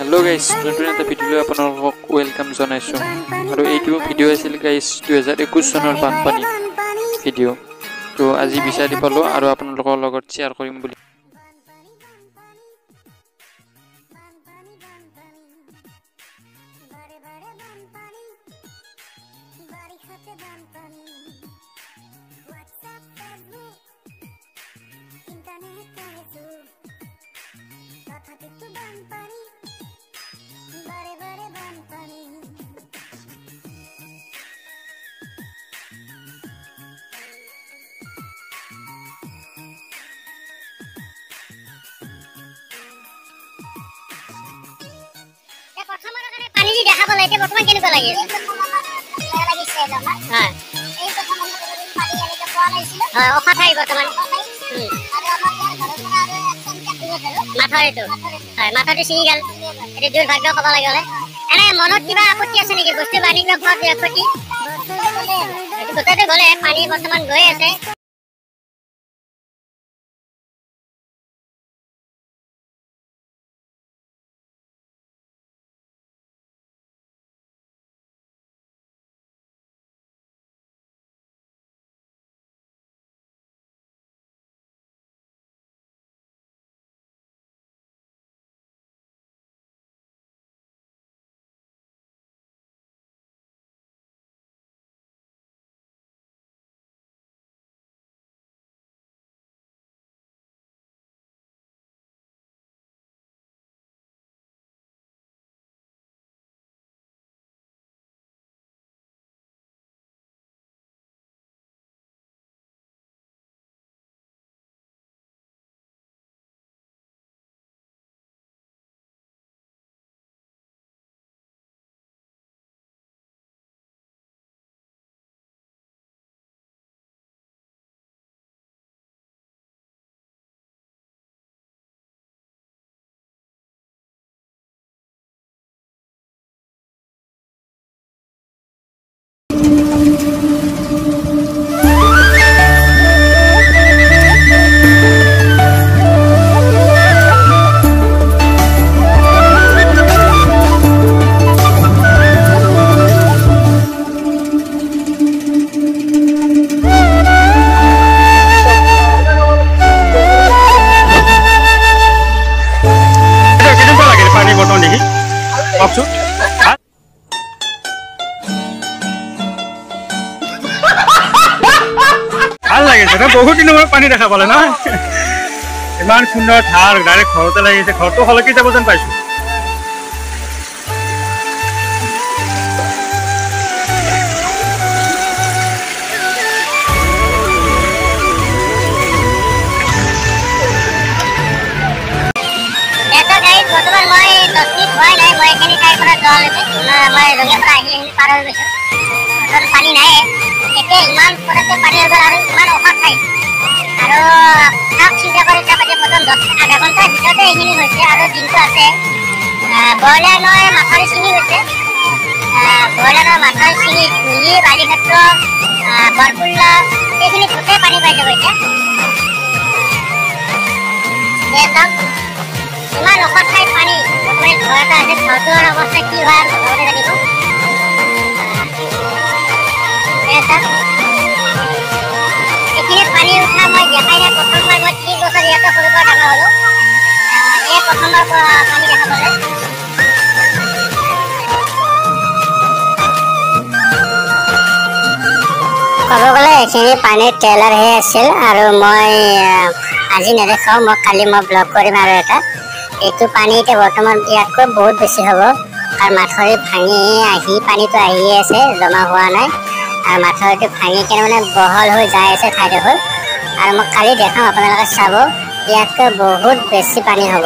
hello guys नতুन এটা video আপোনালোকক welcome জনাইছো আৰু এইটো ভিডিঅ আছিল গাইস 2021 চনৰ বানপানী ভিডিঅ তো আজি বিচাৰি পালো আৰু আপোনালোকৰ লগত শেয়াৰ কৰিম বুলি পানী দি দেখা পালে এতিয়া বৰ্তমান কেনেকুৱা লাগি আছে লাগিছে লমা হ্যাঁ এই কথা মন কৰি পানী এনেকে পোৱা নাছিল হ্যাঁ অখা ঠাই বৰ্তমান আৰু আমাৰ মাথাটো হয় মাথাটো ছিঙি গল এটা দুৰ্ভাগ্য ক'ব লাগিলে এনে মনত কিবা আপত্তি আছে নেকি বস্তু বাণিজ্য ঘৰত ক্ষতি এইটো কথাটো গলে পানী বৰ্তমান গৈ আছে ভাল লাগিছে না বহুত দিনৰ মূৰত পানী দেখা পালে না ইমান সুন্দৰ ধাৰ ডাইৰেক্ট ঘৰতে লাগিছে ঘৰটো হলকি যাব যেন পাইছো বৰ্তমান মই 10 মিনিট হোৱাই নাই মই এখানে ঠাইৰ পৰা যোৱালৈকে মই ৰঙিয়াৰ পৰা আহি পাৰ হৈ গৈছো পানী নাই এতিয়া ইমান পটককৈ পানী হৈ গ'ল আৰু ইমান অফাৰ ঠাই আৰু তাক চিন্তা কৰি চাবলৈ প্ৰথম 10 আধা ঘণ্টাৰ ভিতৰতে এইখিনি হৈছে আৰু দিনটো আছে বৰলানৰ মাথাউৰি ছিঙি গৈছে বৰলানৰ মাথাউৰি ছিঙি ধুলি বালিঘাট বৰপুল্লা এইখিনি গোটেই পানী পাই যাব এতিয়া ইমান অফাৰ ঠাইত পানী বৰ্তমান ঘৰ এটা আছে ঘৰটোৰ অৱস্থা কি হয় ঘৰতে জানিব এইখিনি পানী উঠা মই দেখাই নাই প্ৰথমবাৰ মই 30 বছৰ ইয়াতে সৰুৰ পৰা ডাঙৰ হ'লো এই প্ৰথমবাৰ পানী দেখা পালে ক'ব গ'লে এইখিনি পানীৰ ট্ৰেইলাৰহে আছিল আৰু মই আজি নেদেখাওঁ মই কালি মই ব্লগ কৰিম আৰু এটা এইটো পানী এতিয়া বৰ্তমান ইয়াতকৈ বহুত বেছি হ'ব কাৰণ মাথাউৰি ভাঙি আহি পানীটো আহিয়ে আছে জমা হোৱা নাই আৰু মাথাউৰিটো ভাঙি কেনে মানে বহল হৈ যাই আছে ঠাইডোখৰ আৰু মই কালি দেখাম আপোনালোকে চাব ইয়াতকৈ বহুত বেছি পানী হ'ব